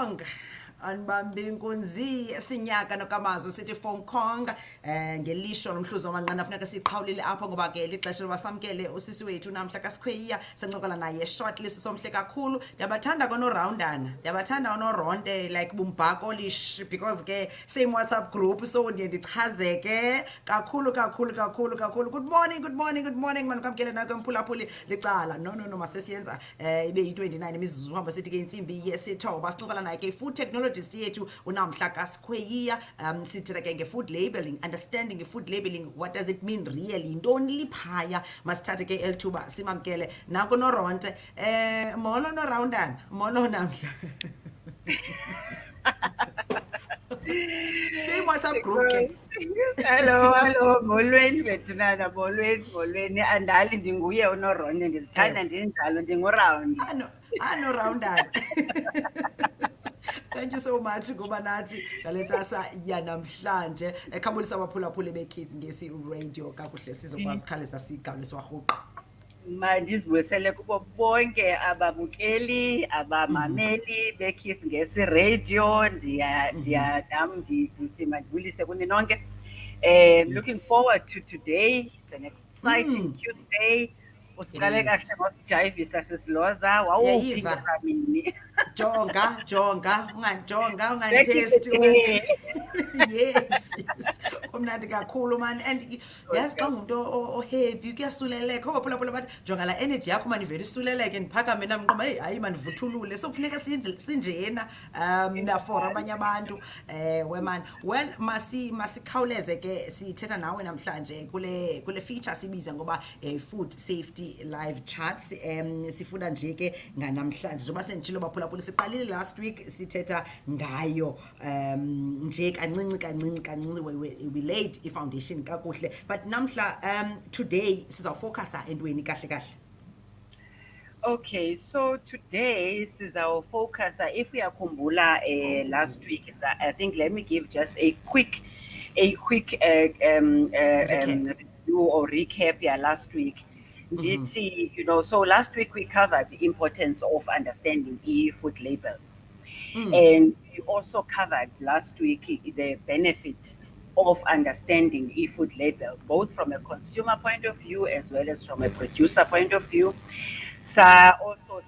Kong anibambe inkunzi sinyaka nokamazo sithi Hong Kong ngelisho lomhluzo wamanqina funeka siqhawulile apho ngoba ke lixesha lobasamkele usisi wethu Namhla Skweyiya sencokola naye shortly somhle kakhulu ndiyabathanda konoRoundana ndiyabathanda onoRonte like bumbhakolish because ke same WhatsApp group so ndichazeke kakhulu good morning manikwamkele nako mphulaphuli licala no masesiyenza ibe yi29 imizuzu uhamba sithi ke insimbi yesithoba sincokola naye ke food technologist yethu uNamhla Skweyiya sithetha ke nge-food labeling understanding food labeling what does it mean really intoni liphaya masithathe ke elithuba simamkele nako noRonte molo noRoundana molo Namhla same WhatsApp group ke Hello, molweni bethunana, molweni. Andali ndinguye unoRonte, ndizithanda ndinjalo, ndinguRound. noRoundana Thank you so much kuba nathi ngaletsasa yanamhlanje ekhambulisa abaphulaphuli beKeith ngesi radio kakuhle sizokwazi ukhalisa sigalo siwarhuqa Mandizibuyisele kubo bonke ababukeli, abamameli beKeith ngesi radio, ndithi mandibulise kuni nonke. Looking forward to today, an exciting Tuesday. Usiqale kahle ngosijayivisa sisiloza wawuphinga kamini. jonga ungantesti yes umnandi kakhulu man and yazi xa ngumuntu oheavy kuyasuleleka obaphulaphula bathi jonga la energy yakho mani vele isuleleke ndiphakame namnqoma hayi mandivuthulule so kufuneka sinjena for abanye abantu wemani well masikhawuleze ke sithetha nawe namhlanje kule feature sibiza ngoba food safety live chats sifunda nje ke nganamhlanje njengoba senditshilo baphulaphula siqalile last week sithetha ngayo nje kancinci we laid i-foundation kakuhle but Namhla today sizawufocusa entweni kahle Okay, so today our focus. If we are kumbula last week, I think let me give just a quick review or recap. Yeah, last week. So last week we covered the importance of understanding food labels, and we also covered last week the benefit of understanding food label, both from a consumer point of view as well as from a producer point of view. Also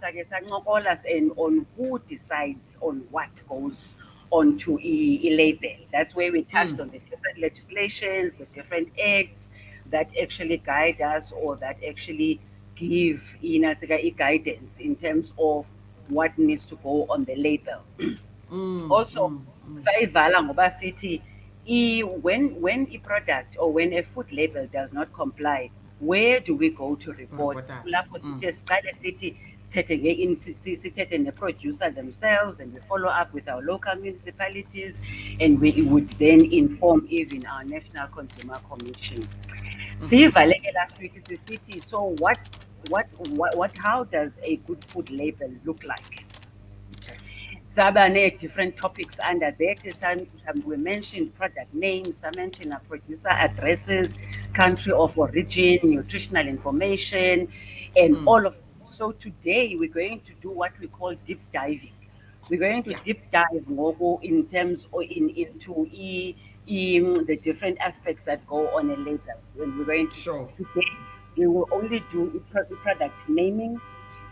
on who decides on what goes onto a label. That's where we touched on the different legislations, the different acts that actually guide us or that actually give guidance in terms of what needs to go on the label. Also, when a product or when a food label does not comply, where do we go to report? The producer themselves, and we follow up with our local municipalities, and we would then inform even our National Consumer Commission. Last week is city. So how does a good food label look like? Different topics under that. Some we mentioned product names, some mentioned producer addresses, country of origin, nutritional information, and all of. So today we're going to do what we call deep diving. We're going to deep dive more in terms or into the different aspects that go on a label. When we're going to today, we will only do product naming,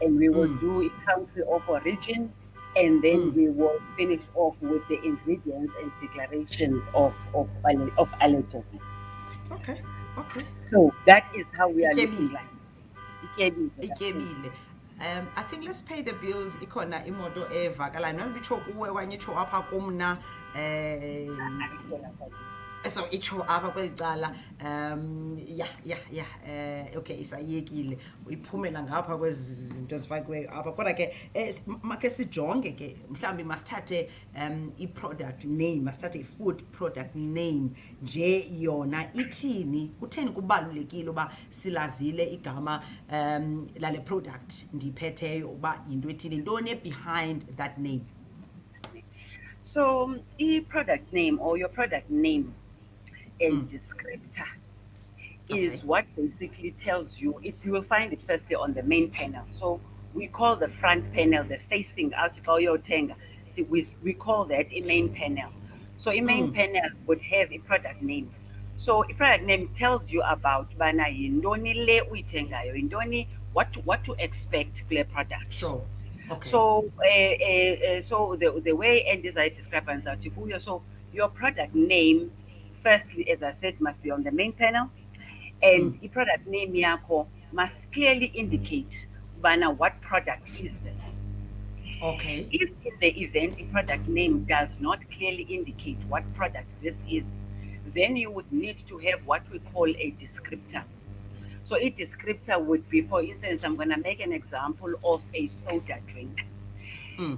and we will do a country of origin. And then we will finish off with the ingredients and declarations of allergen. Okay. So that is how we are looking like. I think let's pay the bills. Ikona imoto evakala nobitsho kuwe wanyitsho apha kumna so itsho apha kwelicala okay isayekile uyiphumela ngapha kwezi zinto ezifakwe apha kodwa ke make sijonge ke mhlambi masithathe i-product name masithathe i-food product name nje yona ithini kutheni kubalulekile uba silazile igama lale product ndiphetheyo uba yinto ethini intoni behind that name. So product name or your product name and descriptor is what basically tells you, if you will find it firstly on the main panel. So we call the front panel the facing article yotenga we call that a main panel. So a main panel would have a product name. So a product name tells you about bana yintoni le uyithengayo, yintoni what to expect kule product. Sure. Okay. So, so the way and I describe and kuyo, so your product name, firstly, as I said, must be on the main panel, and the product name yako must clearly indicate bana what product is this. Okay. If in the event the product name does not clearly indicate what product this is, then you would need to have what we call a descriptor. So a descriptor would be, for instance, I'm going to make an example of a soda drink.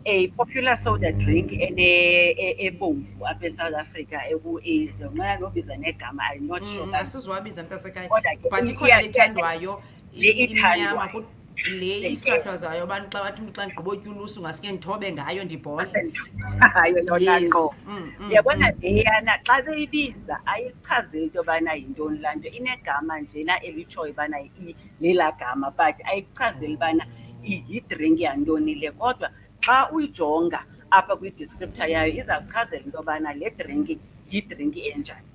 A popular soda drink in a bomvu up in South Africa, is the man of his negama, I'm not sure. Asizwabiza mntasekhaya Kodwa ke, but ikhona le iya- ithandwayo le imnyama ithandwayo. le Thank you. ihlwahlwazayo abantu xa bathi umntu xa ndigqiba utya ulusu ngaske ndithobe ngayo ndibhodle. Hayo yona Yes. qho. Uyabona leyana xa beyibiza ayichazeli into yobana yintoni laa nto, inegama njena elitshoyo ubana lelaa gama, but ayichazeli ubana yidrinki yantoni le. Kodwa xa uyijonga apha kwi-descriptor yayo iza kuchazela into yobana le drinki yidrinki enjani.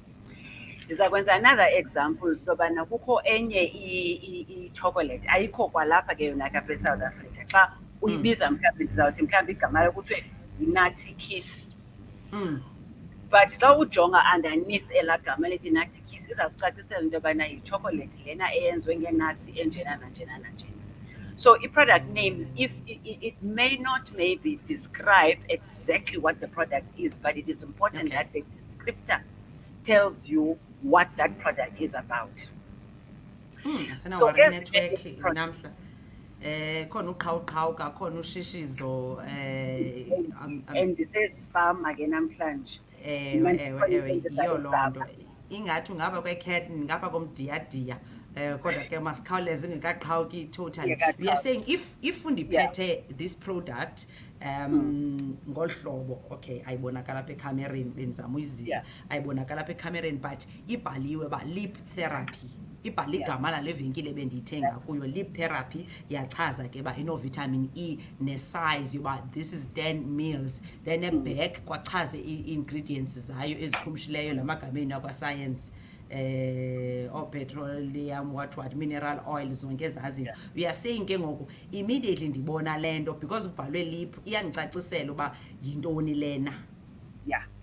Ndiza kwenza another example into yobana kukho enye i-chocolate ayikho kwalapha ke yona kapha eSouth Africa. Xa uyibiza mhlawumbi ndizawuthi mhlawumbi igama layo kuthiwe yi-Nutty Kiss. But xa ujonga underneath elaa gama lithi Nutty Kiss iza kucacisela into yobana yichocolate lena eyenziwe ngeenuts enjena nanjena nanjena. So i-product name, if it may not maybe describe exactly what the product is, but it is important that the descriptor tells you what that product is about. Asanawari network namhla. Khona uqhawuqhawuka, khona ushishizo And this is farm again namhlanje. ewe yiyo loo nto ingathi ungapha kwe-cat ngapha komdiyadiya kodwa ke masikhawuleze ingekaqhawuki totally. We are saying if undiphethe this product ngolu hlobo, okay, ayibonakala apha ekhamereni bendizama uyizisa, ayibonakala apha ekhamereni but ibhaliwe ba lip therapy, ibhale igama lale venkile bendiyithenga kuyo, lip therapy. Yachaza ke ba ino-vitamin E ne-size yoba this is 10 mils, then eback kwachaze ii-ingredients zayo ezikhumshileyo lamagameni akwasayensi, petroleum what mineral oil, zonke ezazinto. We are saying ke ngoku immediately ndibona le nto because ubhalwe lip iyandicacisela uba yintoni lena.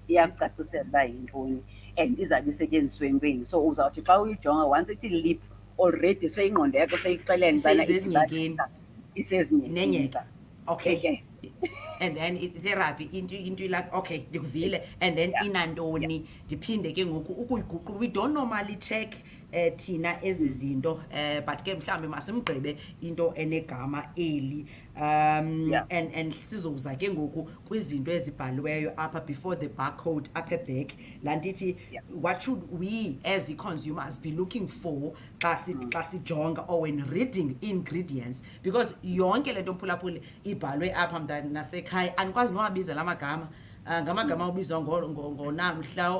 Iyakucacisela uba yintoni and izabe isetyenziswe entweni. So uzawuthi xa uyijonga once ithi lip already seyingqondo yakho seyixelene Isezinyekeni. Isezinyekeni. Okay. And then therapy into ilapha, okay, ndikuvile, and then inantoni. Ndiphinde ke ngoku ukuyiguqula, we don't normally check thina ezi zinto but ke mhlambe masimgqibe into enegama eli and sizoza ke ngoku kwizinto ezibhaliweyo apha before the barcode apha eback. Laa nto ithi what should we as consumers be looking for xa sijonga or when reading ingredients, because yonke le nto mphulaphuli ibhalwe apha nasekhaya andikwazi nowabiza la magama. Ngamagama obizwa ngoNamhla,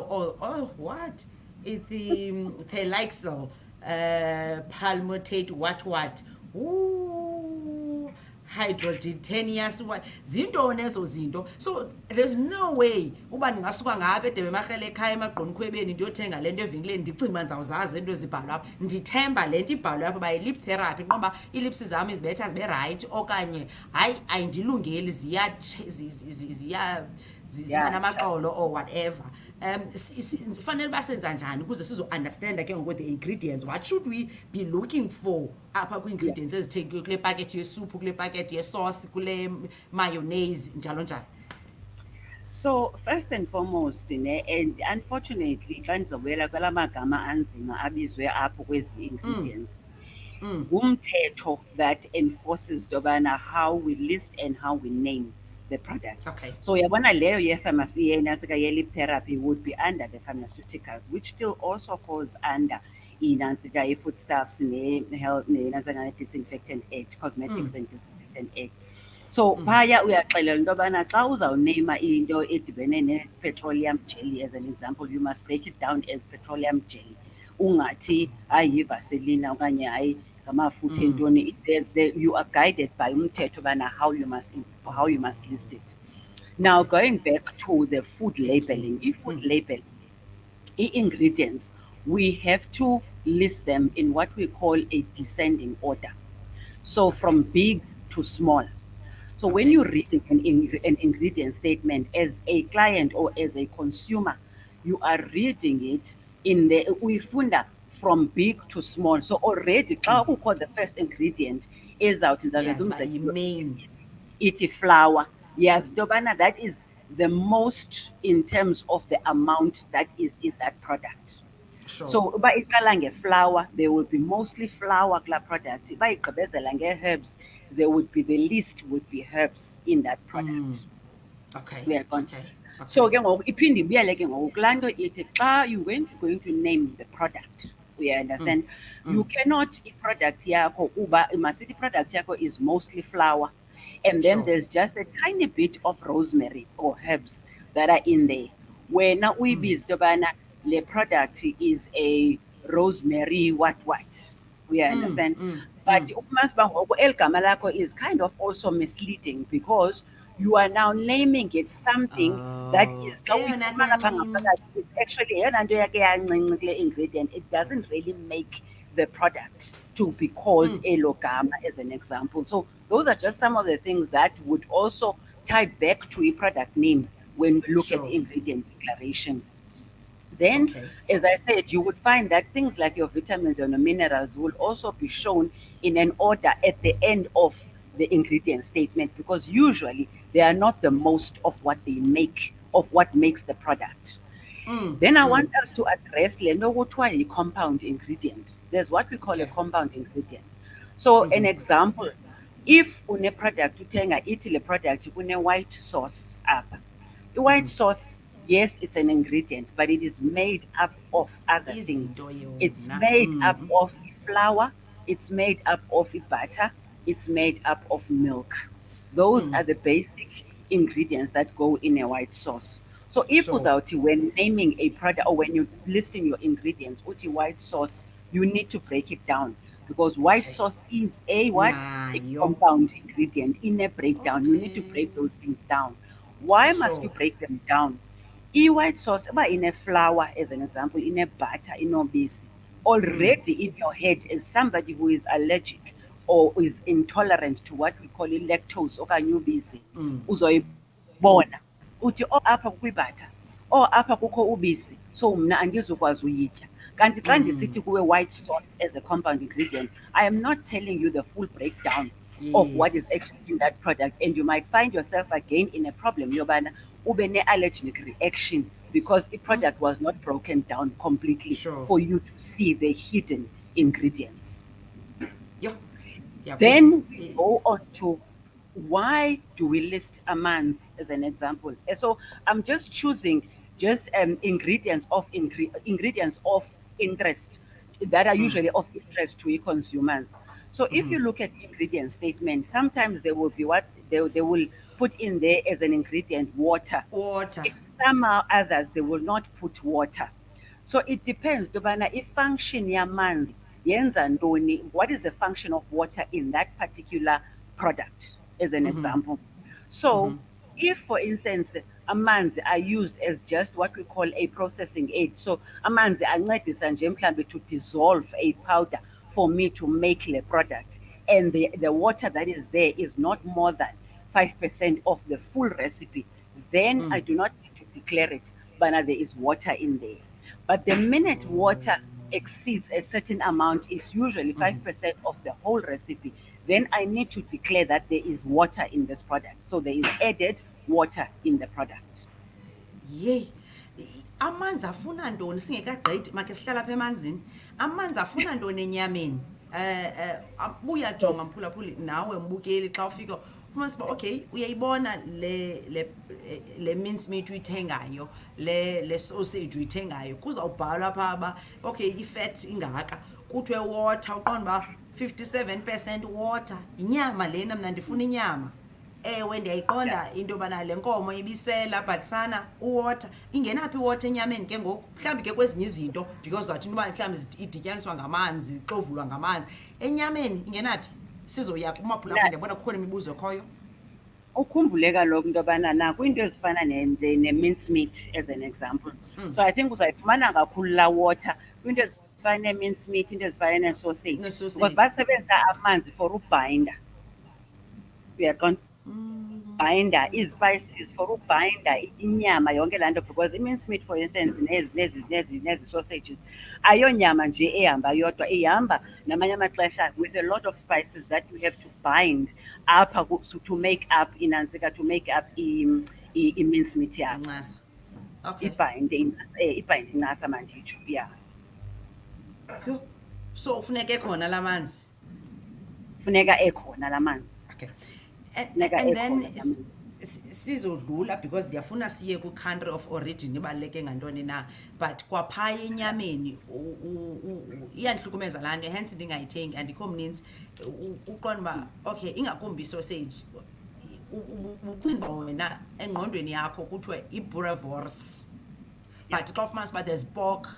what the Thelixel, palmitate, what hydrogenous, what zintoni ezo zinto. So there's no way uba ndingasuka ngapha eDebe Marhele ekhaya emagqonkhwebeni ndiyothenga le nto evenkileni ndicinga uba ndizawuzazi into ezibhalwa apha. Ndithemba le nto ibhalwe apha uba yi-lip therapy, ngoba ii-lips zam izibetha zibe rayithi okanye hayi ayindilungeli ziba namaxolo or whatever. Fanele basenza njani ukuze sizo-understanda ke ngoku the ingredients, what should we be looking for apha kwi-ingredients ezithengiwe kule packet yesuphu, kule packet yesosi, kule mayonnaise njalo njalo. So first and foremost, and unfortunately xa ndizobuyela kwala magama anzima abizwe apho kwezi ingredients, ngumthetho that enforces into yobana how we list and how we name the product. Okay. So yabona leyo ye-pharmacy ye-lip therapy would be under the pharmaceuticals, which still also falls under foodstuffs, health, disinfectant act, cosmetics and disinfectant act. So phaya uyaxelela into yobana xa uzawuneyima into edibene ne-petroleum jelly as an example, you must break it down as petroleum jelly. Ungathi hayi Vaseline okanye hayi ngamafutha entoni. You are guided by umthetho bana how you must list it. Now, Okay. going back to the food Eating. labeling, food labeling, ingredients, we have to list them in what we call a descending order. So Okay. from big to small. So when Okay. you're reading an ingredient statement as a client or as a consumer, you are reading it in the uyifunda from big to small. So already xa kukho the first ingredient ezawuthi Yazi ndizawuzenza uba umzekelo yi-main. ithi flour, yazi into yobana that is the most in terms of the amount that is in that product. Sure. So uba iqala ngeflour, there will be mostly flour kulaa product. Uba igqibezela ngee-herbs, there would be the least would be herbs in that product. Okay. Uyaqonda? Okay. So Okay. ke ngoku iphinde ibuyele ke ngoku kulaa nto ithi xa you going to name the product, we understand, you cannot i-product yakho uba masithi i-product yakho is mostly flour, and then Sure. there's just a tiny bit of rosemary or herbs that are in there. Wena uyibize into yobana le product is a rosemary what. We understand. But ufumanise uba ngoku eli gama lakho is kind of also misleading because you are now naming it something that Oh, is xa eyona ke uyifumana phaa yancinci. ngaphakathi, it's actually yeyona nto yakhe yancinci kule ingredient. It doesn't really make the product to be called elo gama as an example. So those are just some of the things that would also tie back to a product name when we look at Sure. ingredient declaration. Then, Okay. as I said, you would find that things like your vitamins and your minerals will also be shown in an order at the end of the ingredient statement because usually they are not the most of what they make, of what makes the product. Then I want us to address le nto kuthiwa yi-compound ingredient. There's what we call a Okay. compound ingredient. So an example, if une-product uthenga ithi le product une-white sauce apha. I-white sauce, yes, it's an ingredient, but it is made up of other things. Izinto It's yona. made up of flour, it's made up of butter, it's made up of milk. Those are the basic ingredients that go in a white sauce. So if Sure. uzawuthi when naming a product or when you're listing your ingredients, uthi white sauce, you need to break it down because white Okay. sauce is a what? A Nayo. compound ingredient in a breakdown. You need to Okay. break those things down. Why must you Sure. break them down? I-white sauce, in a flour, as an example, in a butter, in obisi, already in your head as somebody who is allergic or is intolerant to what we call lactose okanye ubisi, uzoyibona uthi oh apha kukho ibhatha, oh apha kukho ubisi, so mna andizukwazi uyitya. Kanti xa ndisithi kuwe white sauce as a compound ingredient, I am not telling you the full breakdown of what is Yes. actually in that product, and you might find yourself again in a problem yobana ube ne-allergic reaction because the product was not broken down completely Sure. for you to see the hidden ingredients. Yho. Ndiyakuva. Then we go on to why do we list amanzi as an example? So I'm just choosing just ingredients of interest that are usually of interest to consumers. So if you look at ingredient statement, sometimes they will be what they will put in there as an ingredient water. Water. In some others, they will not put water. So it depends, Dobana, if function yamanzi yenza ntoni, what is the function of water in that particular product, as an example. So if, for instance, amanzi are used as just what we call a processing aid, so amanzi ancedisa nje mhlambe to dissolve a powder for me to make the product, and the water that is there is not more than 5% of the full recipe, then I do not need to declare it, but there is water in there. But the minute water exceeds a certain amount, is usually 5% of the whole recipe, then I need to declare that there is water in this product. So there is added water in the product. Yeyi. Amanzi afuna ntoni singekagqithi makhe sihlala apha emanzini? Amanzi afuna ntoni enyameni? Uyajonga mphulaphuli nawe mbukeli xa ufika ufumanise uba okay uyayibona le mince meat uyithengayo, le sausage uyithengayo, kuzawubhalwa phaa uba okay i-fat ingaka, kuthiwe water, uqonda uba 57% water. Yinyama lena, mna ndifuna inyama. Ewe ndiyayiqonda into yobana le nkomo ibisela but sana uwater ingenaphi iwater enyameni ke ngoku, mhlawumbi ke kwezinye izinto because wathi into yoba mhlawumbi idityaniswa ngamanzi, ixovulwa ngamanzi. Enyameni ingenaphi? Sizoya kumaphulaphula, ndiyabona kukhona imibuzo ekhoyo. ukhumbule kaloku into yobana nakwiinto ezifana ne-mince meat as an example. So I think uzayifumana kakhulu laa water kwiinto ezifana ne-mince meat, into ezifana nee-sausage, because nesoseji. basebenzisa amanzi for ubhayinda. Uyaqonda? Binder, ii-spices for ubhayinda inyama yonke laa nto, because i-mince meat for instance nezi sausages ayonyama nje ehamba yodwa, ihamba namanye amaxesha with a lot of spices that you have to bind apha to make up inantsika, to make up i-mince meat yakho. Incasa. Okay. Ibhayinde incasa manditsho, yeah. Yho. So funeke khona la manzi. Funeka ekhona laa manzi. Okay. Funeka And ekhona then laa manzi. sizodlula because ndiyafuna siye ku-country of origin ibaluleke ngantoni na, but kwaphaya enyameni iyandihlukumeza laa nto, hence ndingayithengi, andikho mninzi uqonda uba okay ingakumbi isoseji ucinga wena engqondweni yakho kuthiwa i-boerewors, but xa ufumanisa uba there's pork,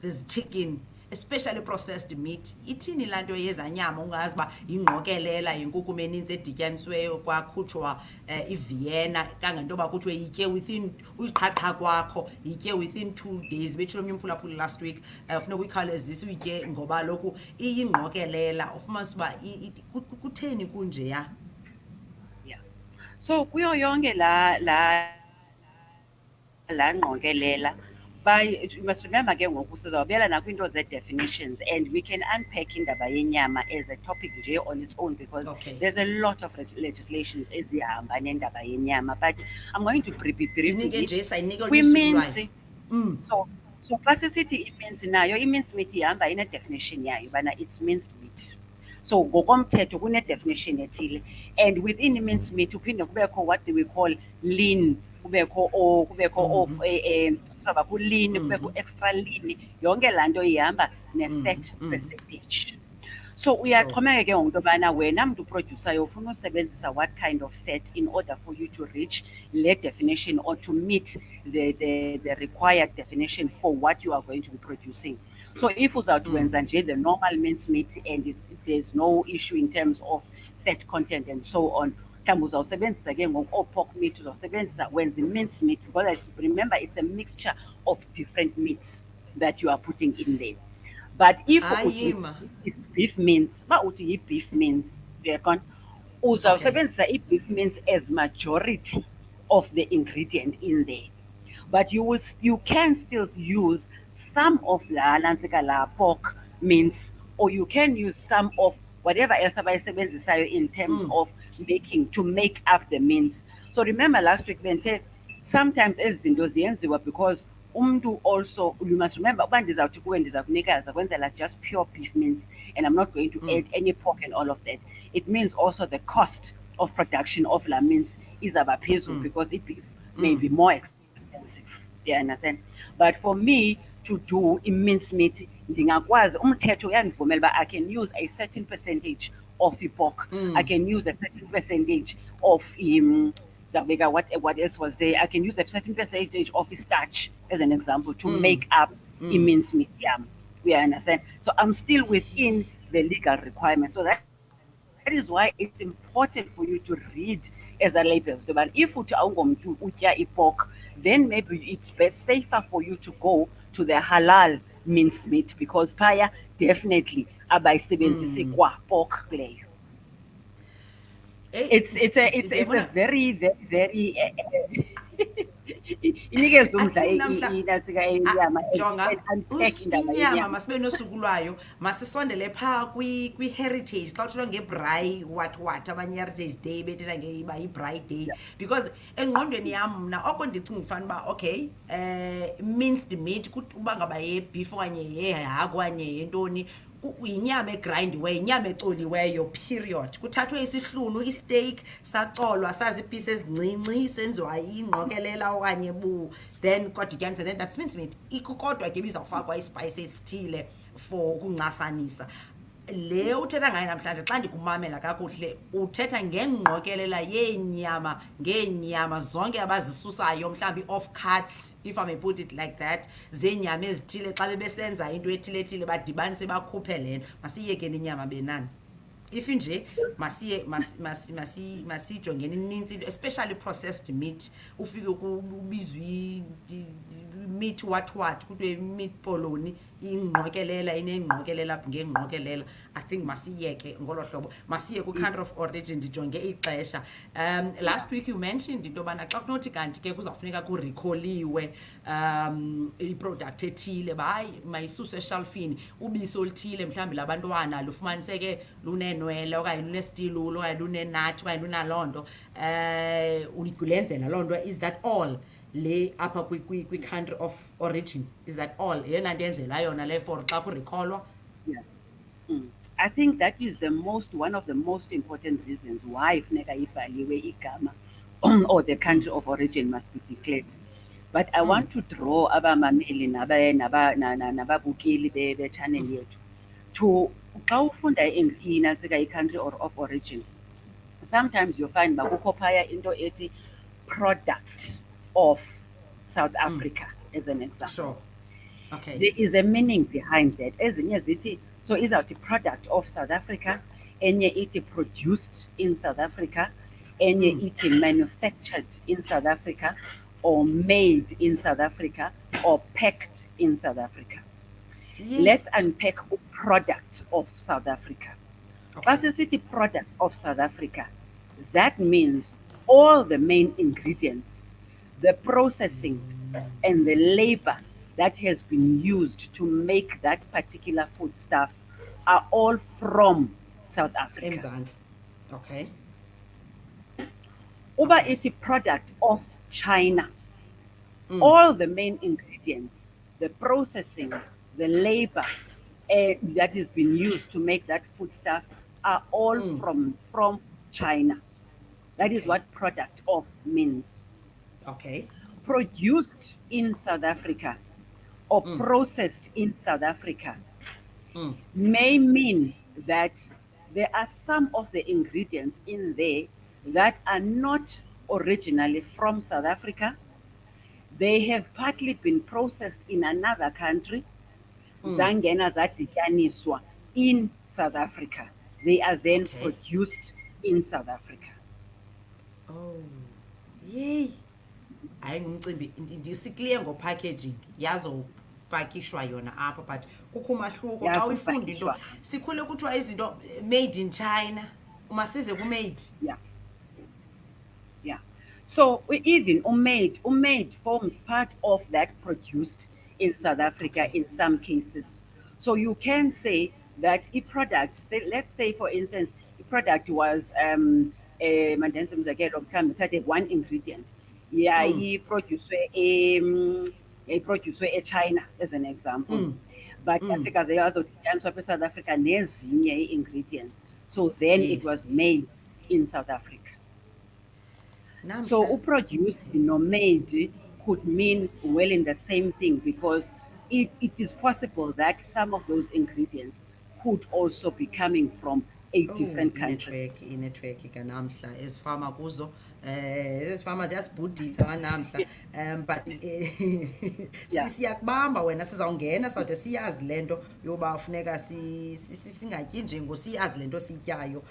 there's chicken, especially processed meat, ithini laa nto yeza nyama ungazi uba yingqokelela yenkunkuma enintsi edityanisweyo kwakhutshwa iVienna kangento yoba kuthiwe yitye within uyiqhaqha kwakho yitye within 2 days. Betshilo omnye umphulaphuli last week funeka uyikhawulezise uyitye ngoba lokhu iyingqokelela, ufumanisa uba kutheni kunjeya. Yeah. So kuyo yonke laa ngqokelela, you must remember ke ngoku sizawubuyela nakwiinto ze-definitions, and we can unpack indaba yenyama as a topic nje on its own, because Okay. there's a lot of legislations ezihamba nendaba yenyama, but I'm going to brief Ndinike nje sayinike olunye usuku lwayo. lwayo. So xa sisithi imince nayo, i-mince meat ihamba ine-definition yayo ubana it's minced meat. So ngokomthetho kune-definition ethile, and within i-mince meat uphinde kubekho what we call lean, kubekho kuzawuba ku-lean, kubekho extra lean, yonke laa nto ihamba ne-fat percentage. So uyaxhomeka ke ngoku yobana wena mntu uprodyusayo ufuna usebenzisa what kind of fat in order for you to reach le definition or to meet the required definition for what you are going to be producing. So if uzawuthi wenza nje the normal mince meat and there's no issue in terms of fat content and so on, mhlawumbi uzawusebenzisa ke ngoku pork meat, uzawusebenzisa wenza i-mince meat, because remember it's a mixture of different meats that you are putting in there. But if it's beef mince, uba uthi yi-beef mince, uyaqonda, uzawusebenzisa i-beef mince as majority of the ingredient in there. But you can still use some of la pork mince, or you can use some of whatever else abayisebenzisayo in terms of making, to make up the mince. So remember last week bendithe sometimes ezi zinto ziyenziwa because umntu also, you must remember uba ndizawuthi kuwe ndiza kwenzela just pure beef mince and I'm not going to add any pork and all of that, it means also the cost of production of la mince izawuba phezulu because beef may be more expensive. You understand? But for me to do mince meat, ndingakwazi, umthetho uyandivumela uba I can use a certain percentage of pork, I can use a certain percentage of what else was there? I can use a certain percentage of starch as an example to make up mince meat yam. We understand? So I'm still within the legal requirements. So that is why it's important for you to read as a labels. But if uthi awungomntu utya pork, then maybe it's safer for you to go to the halal mince meat, because phaya definitely abayisebenzisi kwa pork leyo. It's a very inikeza umdla inatsika enyama. Jonga, inyama masibe nosuku lwayo, masisondele phaa kwi-heritage xa uthetha ngebhrayi what abanye heritage day bethetha ngeiba yi-braai day, because engqondweni yam mna oko ndicinga ufana uba okay minced meat uba ngaba yebeef okanye yehagu okanye yentoni, yinyama egrindiweyo, yinyama ecoliweyo, period. Kuthathwe isihlunu, isteak sacolwa, sazi iipisi ezincinci, senziwa ingqokelela okanye then kwadityaniswa, then that's mince meat. Kodwa ke bizawufakwa ispice esithile for ukuncasanisa. Le uthetha ngayo namhlanje xa ndikumamela kakuhle uthetha ngengqokelela ngeenyama zonke abazisusayo, mhlawumbi off cuts, if I may put it like that, zeenyama ezithile xa bebesenza into ethile badibaniise bakhuphe lena. Masiyekeni inyama benani. if nje masijongene ininzi especially processed meat ufike kubizwe meat what kuthiwe meat poloni ingqokelela inengqokelela ngengqokelela. I think masiyeke ngolo hlobo, masiye ku-country of origin ndijonge ixesha. Last week you mentioned into yobana xa kunothi kanti ke kuzawufuneka kurekholiwe iproduct ethile hayi mayisuswe eshelfini, ubisi oluthile mhlawumbi labantwana lufumaniseke luneenwele okanye lunestilulo okanye lunenathi okanye lunaloo nto, ulenzela loo nto. Is that all le apha kwi-country of origin? Is that all yeyona nto yenzelwa yona le for xa kurekholwa? Yeah. I think that is one of the most important reasons why funeka ibhaliwe igama or the country of origin must be declared. But I want to draw abamameli nababukeli be-channel yethu to xa ufunda inantsika i-country of origin, sometimes you find bakukho phaya into ethi product of South Africa as an example. Sure. Okay. There is a meaning behind that. Ezinye zithi so izawuthi product of South Africa, enye ithi produced in South Africa, enye ithi manufactured in South Africa, or made in South Africa, or packed in South Africa. Yeah. Let's unpack the product of South Africa. As a city product of South Africa, that means all the main ingredients, the processing and the labor that has been used to make that particular foodstuff are all from South Africa. Emzantsi. Okay. Uba it's a product of China. All the main ingredients, the processing, the labor that has been used to make that foodstuff are all from China. That is what product of means. Okay. Produced in South Africa or processed in South Africa may mean that there are some of the ingredients in there that are not originally from South Africa. They have partly been processed in another country, zangena zadityaniswa in South Africa. They are then produced in South Africa. Oh, yay. Hayi ngumcimbi ndisikliye ngopackaging yazopakishwa yona apha, but kukho umahluko xa uyifunda into sikhule kuthiwa izinto made in China umasize ku-made. Yeah. Yeah. So even made forms part of that produced in South Africa in some cases. So you can say that a product, let's say for instance, a product was one ingredient. Yeah, he produced a China as an example. But Africa they also South Africa nezinye ingredients. So then it was made in South Africa. So produced, made could mean well in the same thing, because it is possible that some of those ingredients could also be coming from a different country. Network kanamhla ezifama kuzo ezifama ziyasibhudisa kanamhla, but siyakubamba wena sizawungena sawude siyazi lento yoba funeka singatyi nje ngosiyazi lento sityayo.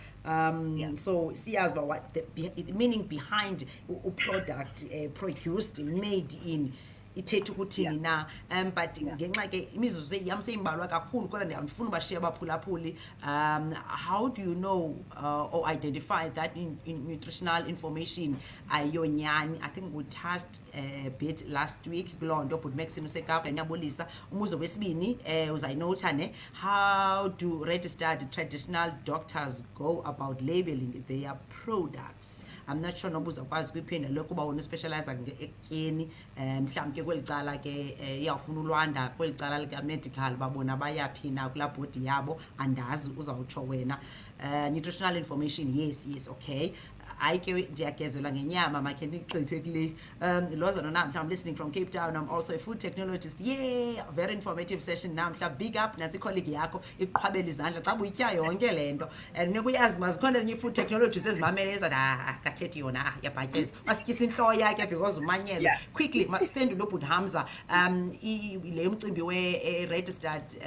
So siyazi ba what the meaning behind a product produced, made in ithetha ukuthini na. But ngenxa ke imizuzu yam seyimbalwa kakhulu kodwa ndiyafuna ubashiya abaphulaphuli. How do you know or identify that in nutritional information ayonyani? I think we touched a bit last week kuloo nto, but Maxim usekapa ndiyabulisa. Umuzo wesibini uzayinotha ne, how do registered traditional doctors go about labeling their products? I'm not sure noba uzakwazi kwiphinda lokuba wona uspecialize ekutyeni, mhlawumbi kweli cala ke iyawufuna ulwanda kweli cala lika-medical babona bayaphi na kulaa bhodi yabo, andazi uzawutsho wena. Nutritional information, yes, okay. hayi ke ndiyagezelwa ngenyama makhe ndigqithe kule. Lhoza noNamhla, I'm listening from Cape Town. I'm also a food technologist. Yeah, very informative session Namhla. Big up nantsi colleague yakho iqhwabela izandla xa buyitya yonke lento. And nekuyazi mazikhona ezinye food technologists ezimamele ezathi kathethi yona yabhatyeza. Masityisa inhloko yakhe because umanyelwe. Yeah. Quickly masiphendule ubhuti Hamza. Le mcimbi we-registered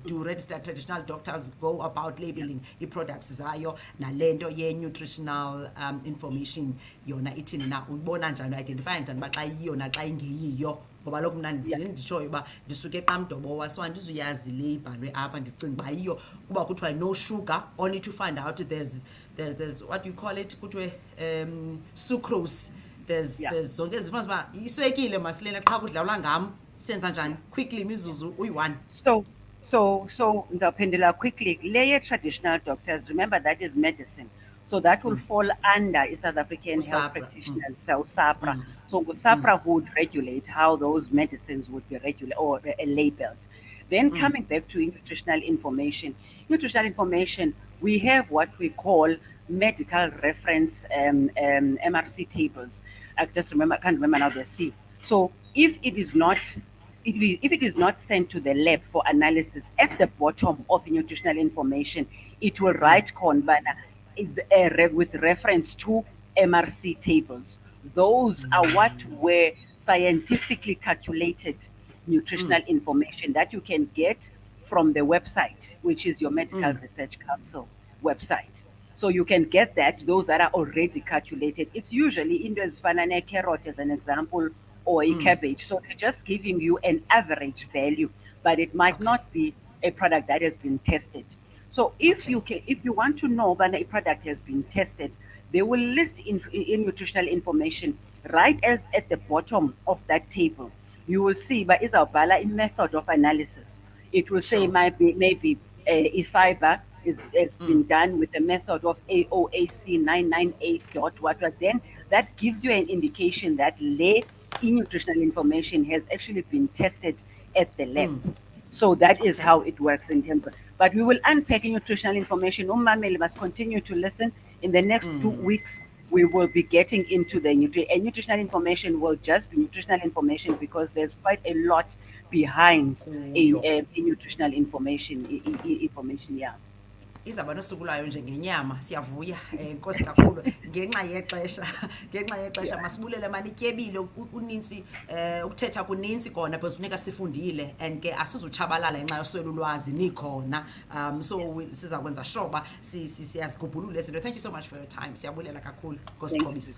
do registered traditional doctors go about labeling i-products zayo nalento ye-nutritional information yona ithini na uyibona njani uidentify njani uba xa yiyo naxa ingeyiyo ngoba lokhu mna ndishoyo uba ndisuke eqamdobowa so andizuyazi le ibhalwe apha ndicinga uba yiyo kuba kuthiwa no sugar only to find out there's what do you call it kuthiwe sucrose there's zonke ezifuna uba iswekile masilena qha kudlalwa ngam senza njani quickly imizuzu uyi-1. So ngizawuphendula quickly. Layer traditional doctors, remember that is medicine. So that will fall under South African health practitioners, so SAPRA. So SAPRA would regulate how those medicines would be regulated or labeled. Then coming back to nutritional information, we have what we call medical reference MRC tables. I can't remember now the C. So if it is not sent to the lab for analysis, at the bottom of the nutritional information, it will write with reference to MRC tables. Those are what were scientifically calculated nutritional information that you can get from the website, which is your Medical Research Council website. So you can get that, those that are already calculated. It's usually in the banana carrot as an example, or a cabbage. So they're just giving you an average value, but it might not be a product that has been tested. So if you want to know when a product has been tested, they will list in nutritional information right as at the bottom of that table. You will see by Isabella in method of analysis. It will say maybe a fiber has been done with the method of AOAC 998 dot what. Then that gives you an indication that nutritional information has actually been tested at the lab. So that is how it works in terms of, but we will unpack nutritional information. Umameli must continue to listen. In the next 2 weeks, we will be getting into the nutritional information will just be nutritional information because there's quite a lot behind a nutritional information, yeah. Izaba nosuku lwayo nje ngenyama siyavuya inkosi kakhulu ngenxa yexesha masibulele mani ityebile kuninzi ukuthetha kuninzi kona because funeka sifundile and ke asizutshabalala ngenxa yoswela ulwazi nikhona so siza kwenza sure ba siyazigubhulula izinto. Thank you so much for your time, siyabulela kakhulu Nkosi Xhobisi.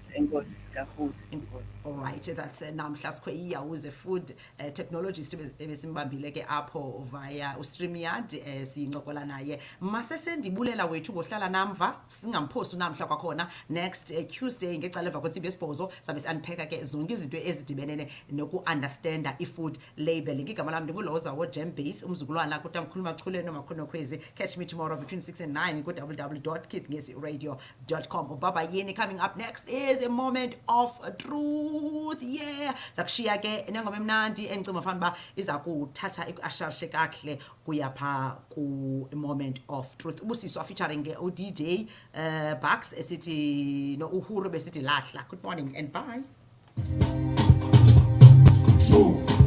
All right, that's Namhla Skweyiya, who is a food technologist ebesimbambile ke apho via uStreamyard sincokola naye masese ndibulela wethu ngohlala namva singamphosi uNamhla kwakhona next Tuesday ngecala emva kwentsimbi yesibhozo sabe si-unpacka ke zonke izinto ezidibenene noku-understanda i-food labeling. Igama lam ndinguLhoza WamaMfene, umzukulwana kutamkhuluma chuleni nomakhonokhwezi. Catch me tomorrow between 6 and 9 ku-www.kidngesiradio.com. Ubaba Yeni. Coming up next is a moment of truth. Yeah, zakushiya ke nengoma emnandi endicinga fanele uba iza kuthatha asharishe kakuhle kuyapha ku-moment of truth. Ubusiswa featuring uDJ Bucks esithi no Uhuru besithi lahla. Good morning and bye. Move.